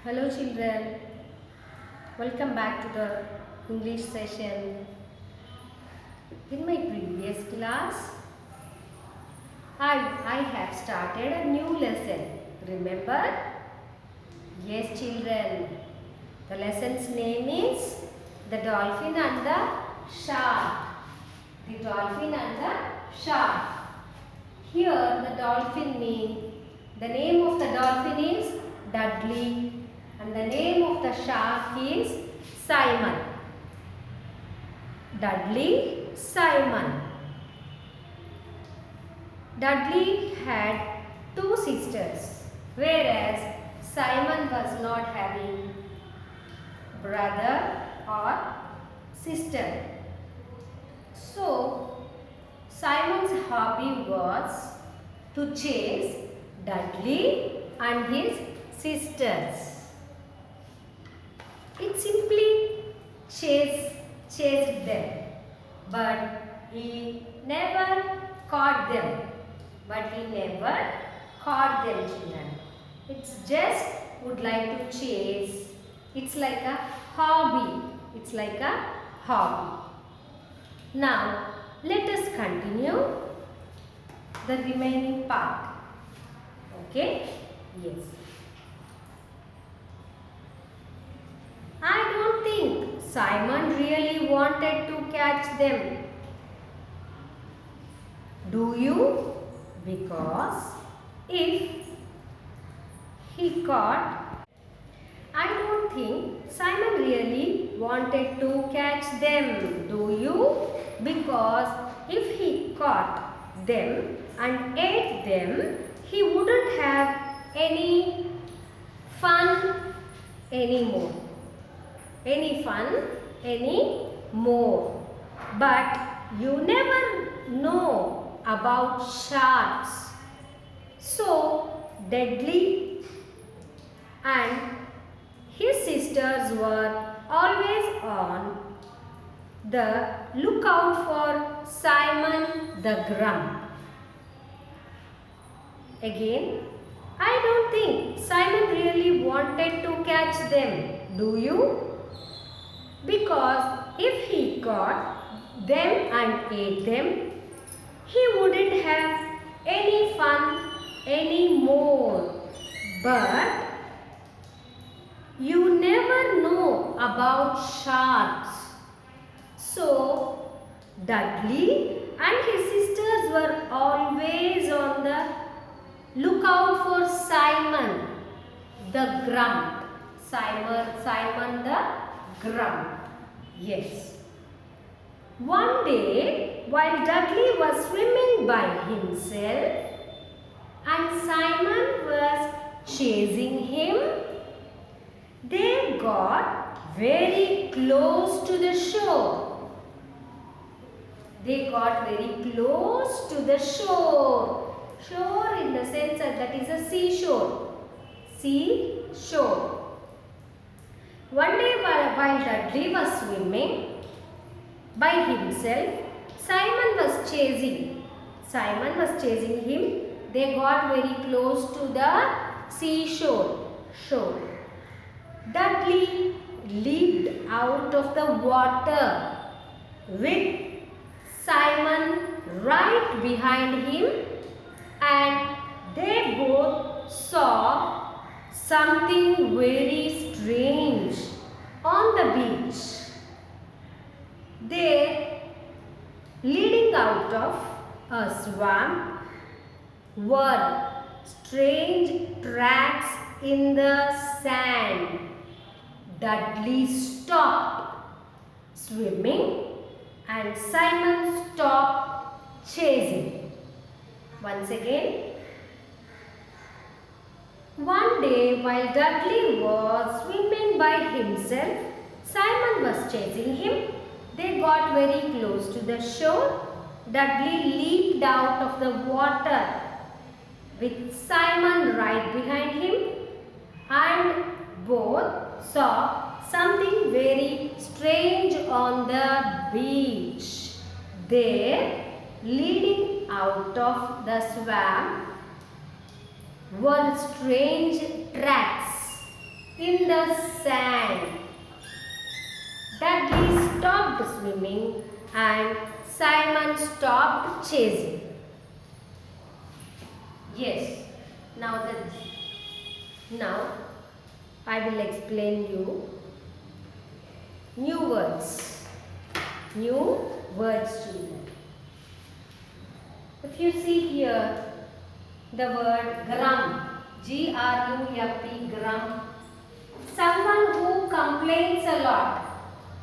Hello children, welcome back to the English session. In my previous class, I have started a new lesson. Remember? Yes children, the lesson's name is The Dolphin and the Shark. The Dolphin and the Shark. Here the the name of the dolphin is Dudley. And the name of the shark is Simon. Dudley, Simon. Dudley had two sisters, whereas Simon was not having brother or sister. So, Simon's hobby was to chase Dudley and his sisters. It simply chased them, but he never caught them. Children. It's just would like to chase. It's like a hobby. Now, let us continue the remaining part. Okay? Yes. I don't think Simon really wanted to catch them. Do you? Because if he caught, I don't think Simon really wanted to catch them. Do you? Because if he caught them and ate them, he wouldn't have any fun anymore. But you never know about sharks. So Dudley and his sisters were always on the lookout for Simon the Grump. Again, I don't think Simon really wanted to catch them. Do you? Because if he caught them and ate them, he wouldn't have any fun anymore. But you never know about sharks. So Dudley and his sisters were always on the lookout for Simon the Grump. Simon the Grump. Yes. One day, while Dudley was swimming by himself and Simon was chasing him, they got very close to the shore. Shore in the sense that is a seashore. One day while Dudley was swimming by himself, Simon was chasing him. They got very close to the seashore. Dudley leaped out of the water with Simon right behind him, and they both saw something very strange on the beach. There, leading out of a swamp, were strange tracks in the sand. Dudley stopped swimming and Simon stopped chasing. Once again. One day while Dudley was swimming by himself, Simon was chasing him. They got very close to the shore. Dudley leaped out of the water with Simon right behind him, and both saw something very strange on the beach. There, leading out of the swamp, were strange tracks in the sand. Dudley stopped swimming and Simon stopped chasing. Yes, now I will explain you new words. New words, children. If you see here the word grum, G-R-U-M-P, grum. Someone who complains a lot.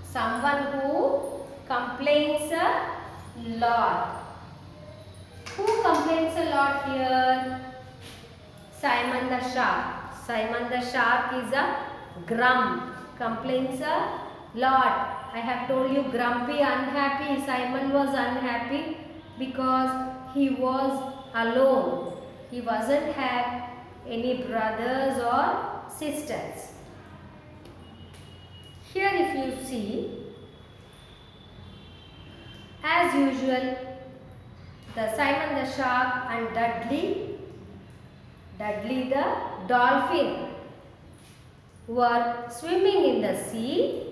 Someone who complains a lot. Who complains a lot here? Simon the shark. Simon the shark is a grum. Complains a lot. I have told you grumpy, unhappy. Simon was unhappy because he was alone. He wasn't have any brothers or sisters. Here if you see, as usual, the Simon the shark and Dudley the dolphin were swimming in the sea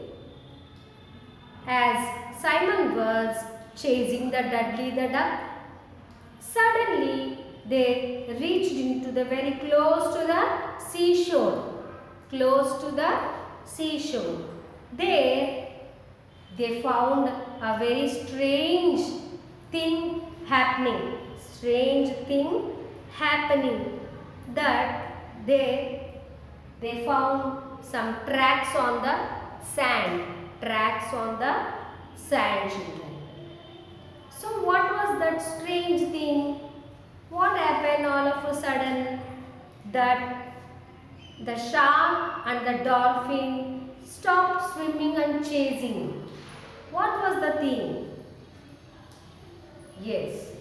as Simon was chasing the Dudley the duck. Suddenly they reached into the very close to the seashore. Close to the seashore. There they found a very strange thing happening. Strange thing happening. That they found some tracks on the sand. Tracks on the sand, children. So what was that strange thing? What happened all of a sudden that the shark and the dolphin stopped swimming and chasing? What was the thing? Yes.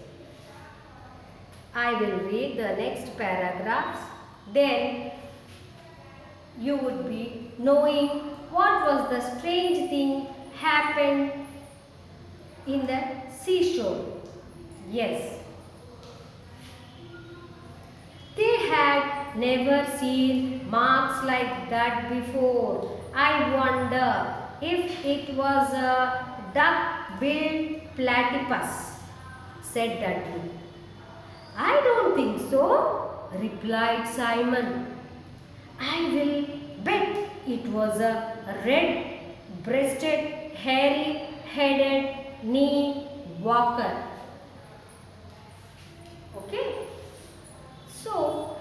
I will read the next paragraphs. Then you would be knowing what was the strange thing happened in the seashore. Yes. They had never seen marks like that before. I wonder if it was a duck-billed platypus, said Dudley. I don't think so, replied Simon. I will bet it was a red-breasted, hairy-headed knee walker. Okay? So,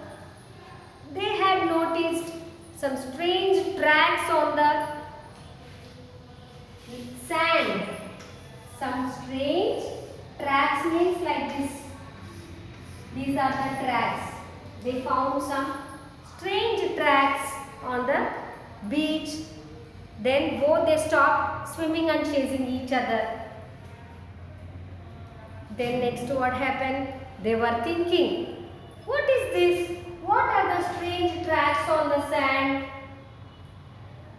they had noticed some strange tracks on the sand. Some strange tracks means like this. These are the tracks. They found some strange tracks on the beach. Then both they stopped swimming and chasing each other. Then next what happened? They were thinking, what is this? What are the strange tracks on the sand?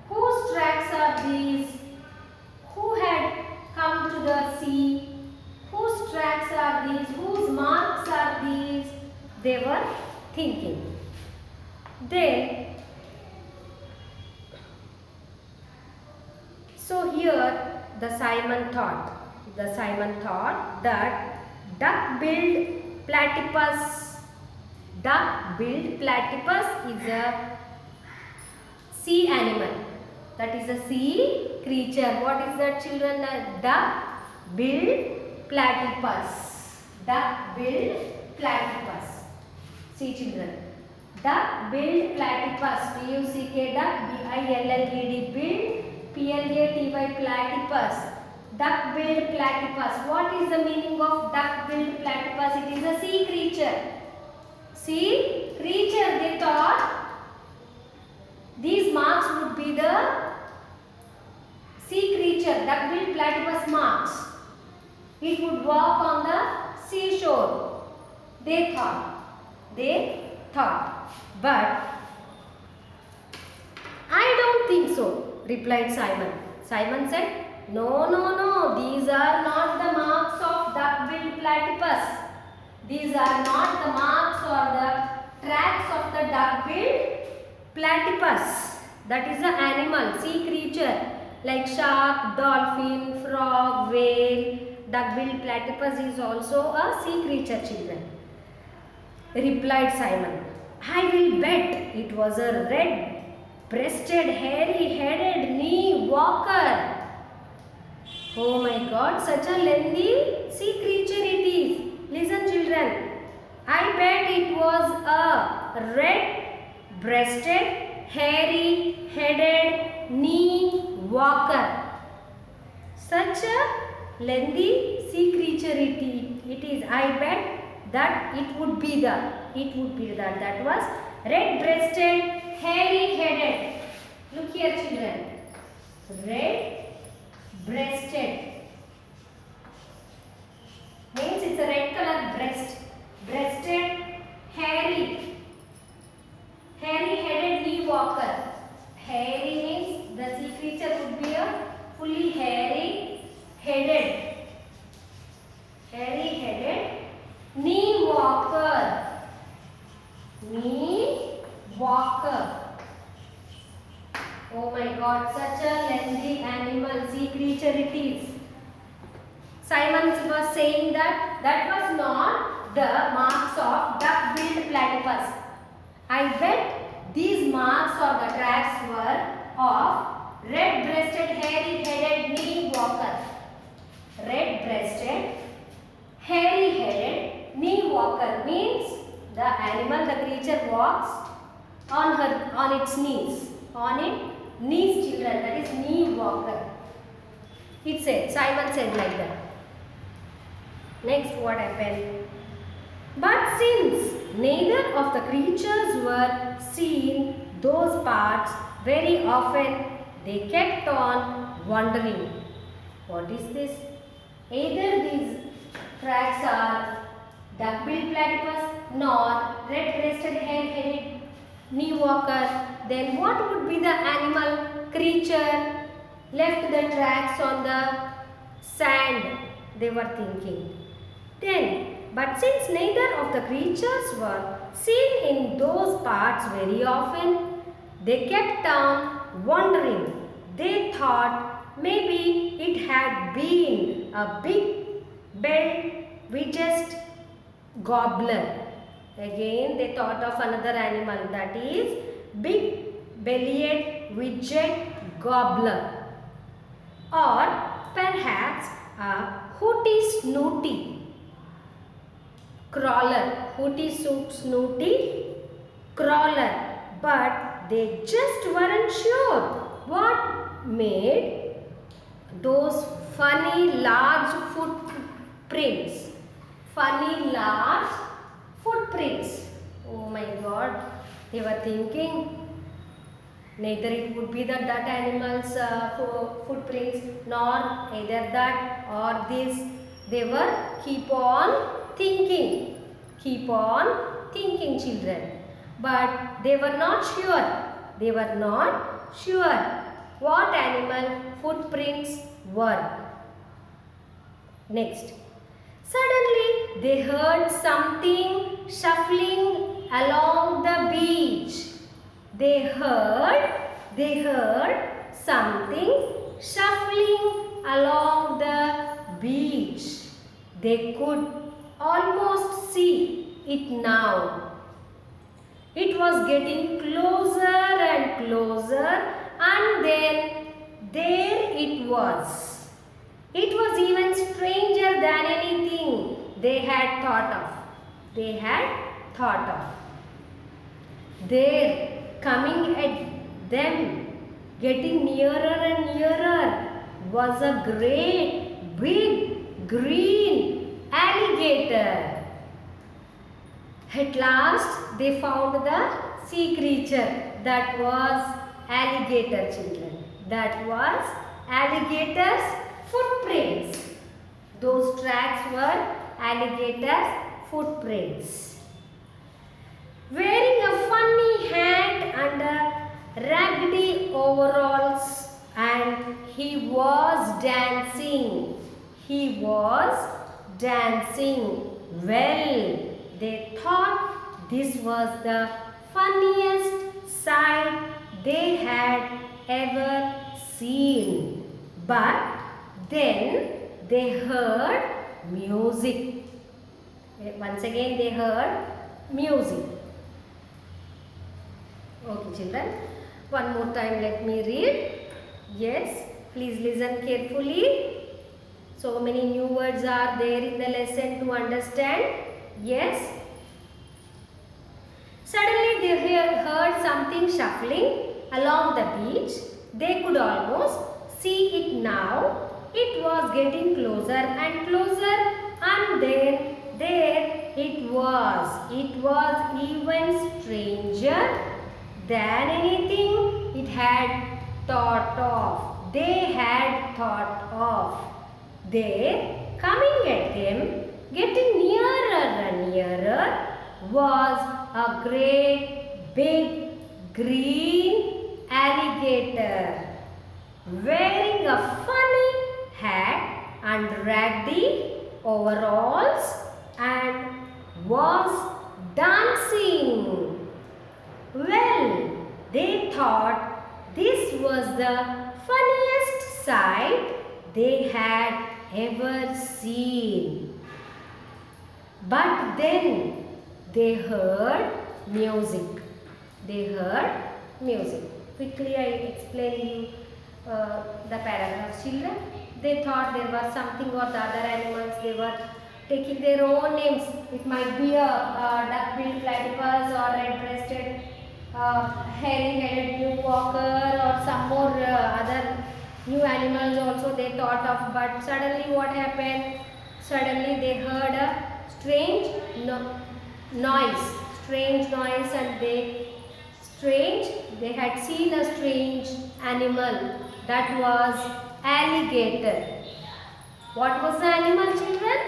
Whose tracks are these? Who had come to the sea? Whose tracks are these? Whose marks are these? They were thinking. Then, so here the Simon thought that duck-billed platypus is a sea animal. That is a sea creature. What is that, children? A duck-billed platypus. Duck-billed platypus. See, children. Duck-billed platypus. D-U-C-K duck. B-I-L-L-E-D billed. P-L-A-T-Y platypus. Duck-billed platypus. What is the meaning of duck-billed platypus? It is a sea creature. Sea creature. They thought these marks would be the sea creature, duck-billed platypus marks. It would walk on the seashore. They thought. But I don't think so, replied Simon. Simon said, no, these are not the marks of duck-billed platypus. These are not the marks or the tracks of the duck-billed platypus. That is an animal, sea creature like shark, dolphin, frog, whale, duck-billed platypus is also a sea creature, children. Replied Simon, I will bet it was a red-breasted, hairy-headed knee walker. Oh my God, such a lengthy sea creature it is. Listen children, I bet it was a red-breasted, hairy-headed knee walker. Such a lengthy sea creature it is. I bet that it would be that. That was red-breasted, hairy-headed. Look here children. Red-breasted means it's a red color breast. Breasted, hairy-headed knee walker. Hairy means the sea creature would be a fully hairy-headed knee walker. Knee walker. Oh my God, such a lengthy animal, sea creature it is. Simon was saying that was not the marks of duck-billed platypus. I bet these marks or the tracks were of red-breasted, hairy-headed knee walker. Red-breasted, hairy-headed knee walker means the animal, the creature walks on its knees. On its knees, children. That is knee walker. It said, Simon said like that. Next, what happened? But since neither of the creatures were seen those parts very often, they kept on wondering, what is this? Either these tracks are duck-billed platypus nor red-breasted, hairy-headed knee walker. Then what would be the animal, creature left the tracks on the sand? They were thinking. But since neither of the creatures were seen in those parts very often, they kept on wondering. They thought maybe it had been a big-bellied gobbler. Again, they thought of another animal, that is big-bellied widget gobbler, or perhaps a hooty-snooty crawler, snooty crawler, but they just weren't sure what made those funny large footprints. Oh my God, they were thinking neither it would be that animal's footprints nor either that or this. They were keep on thinking children, but they were not sure what animal footprints were. Next, suddenly they heard something shuffling along the beach. They heard something shuffling along the beach. They could almost see it now. It was getting closer and closer, and then there it was. It was even stranger than anything they had thought of. There, coming at them, getting nearer and nearer, was a great big green alligator. At last, they found the sea creature. That was alligator, children. That was alligator's footprints. Those tracks were alligator's footprints. Wearing a funny hat and a raggedy overalls, and he was dancing. Well, they thought this was the funniest sight they had ever seen. But then they heard music. Once again they heard music. Okay children, one more time let me read. Yes, please listen carefully. So many new words are there in the lesson to understand. Yes. Suddenly they heard something shuffling along the beach. They could almost see it now. It was getting closer and closer, and then there it was. It was even stranger than anything it had thought of. They had thought of. There, coming at them, getting nearer and nearer, was a great big green alligator wearing a funny hat and raggedy overalls and was dancing. Well, they thought this was the funniest sight they had ever seen. But then they heard music. They heard music. Quickly I explain you the paragraph, children. They thought there was something or the other animals. They were taking their own names. It might be a duck-billed platypus or red-breasted hairy-headed new walker or some more other new animals also they thought of. But suddenly what happened? Suddenly they heard a strange noise. Strange noise, and they had seen a strange animal, that was alligator. What was the animal, children?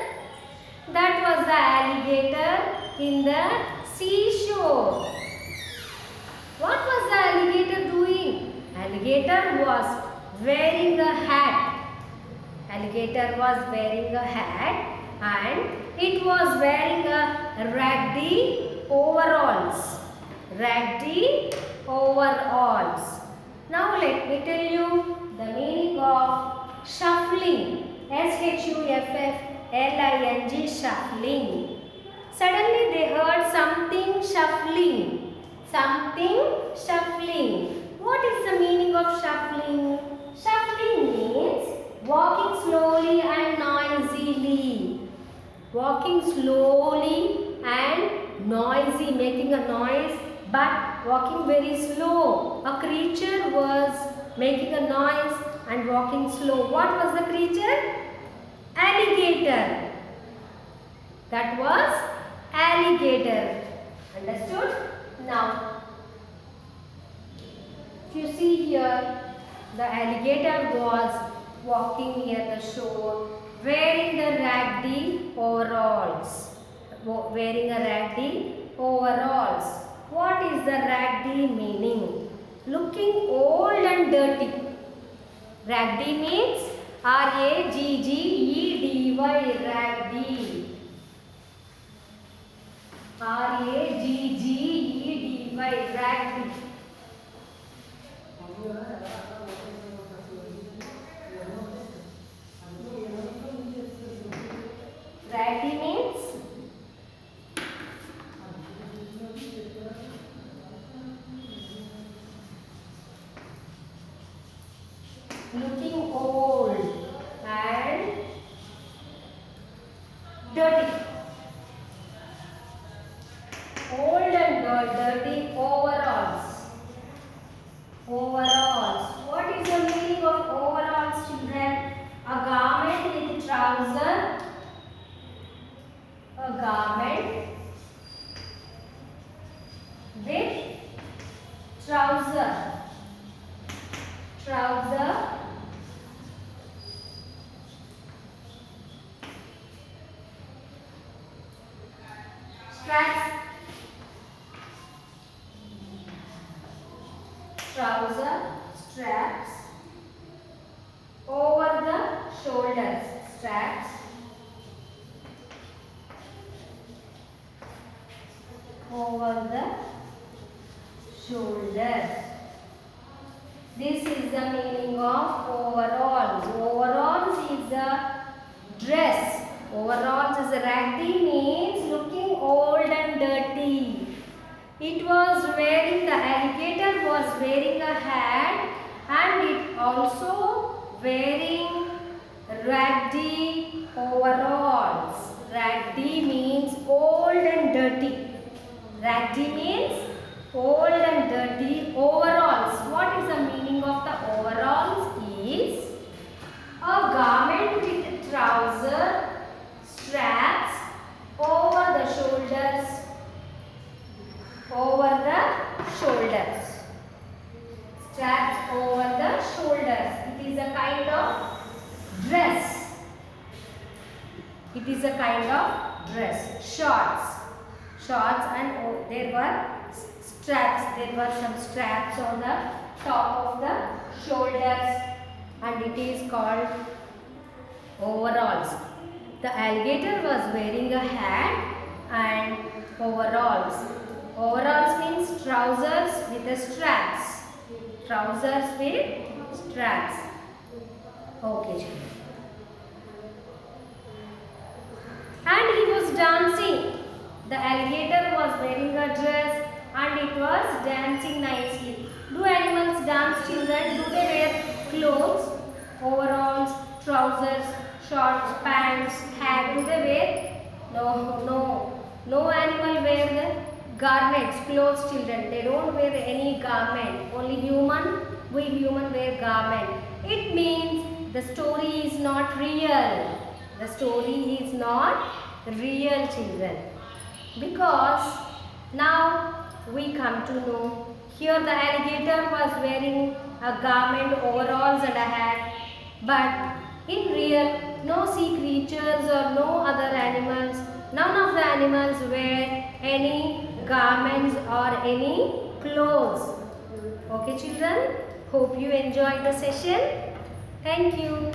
That was the alligator in the seashore. What was the alligator doing? Alligator was wearing a hat. Alligator was wearing a hat and it was wearing a raggedy overalls. Raggedy overalls. Now let me tell you the meaning of shuffling. S-H-U-F-F-L-I-N-G, shuffling. Suddenly they heard something shuffling. Something shuffling. What is the meaning of shuffling? Shuffling means walking slowly and noisily. Walking slowly and noisy, making a noise but walking very slow. A creature was making a noise and walking slow. What was the creature? Alligator. That was alligator. Understood? Now, if you see here, the alligator was walking near the shore wearing the raggedy overalls. Wearing a raggedy overalls. What is the raggedy meaning? Looking old and dirty. Raggedy means R-A-G-G-E-D-Y, raggedy. R-A-G-G-E-D-Y, raggedy. Raggedy means looking old and dirty. Old and dirty overalls. Overalls. What is the meaning of overalls, children? A garment with trouser. A garment with trouser. Trouser. Straps. Trouser, straps. Over the shoulders, straps. Over the shoulders. This the meaning of overalls? Overalls is a dress. Overalls is raggy means looking old and dirty. It was wearing, the alligator was wearing a hat and it also wearing raggy overalls. Raggy means old and dirty. Raggy means old and dirty. Overalls. What is the meaning of the overalls? Is a garment with trouser, straps over the shoulders. Over the shoulders. Straps over the shoulders. It is a kind of dress. It is a kind of dress. Shorts. Shorts and there were straps. There were some straps on the top of the shoulders and it is called overalls. The alligator was wearing a hat and overalls. Overalls means trousers with the straps. Trousers with straps. Okay. And he was dancing. The alligator was wearing a dress and it was dancing nicely. Do animals dance, children? Do they wear clothes? Overalls, trousers, shorts, pants, hat. Do they wear? No animal wear the garments, clothes, children. They don't wear any garment. Only we human wear garment. It means the story is not real. The story is not real, children. Because now we come to know here the alligator was wearing a garment, overalls and a hat. But in real, no sea creatures or no other animals, none of the animals wear any garments or any clothes. Okay, children? Hope you enjoyed the session. Thank you.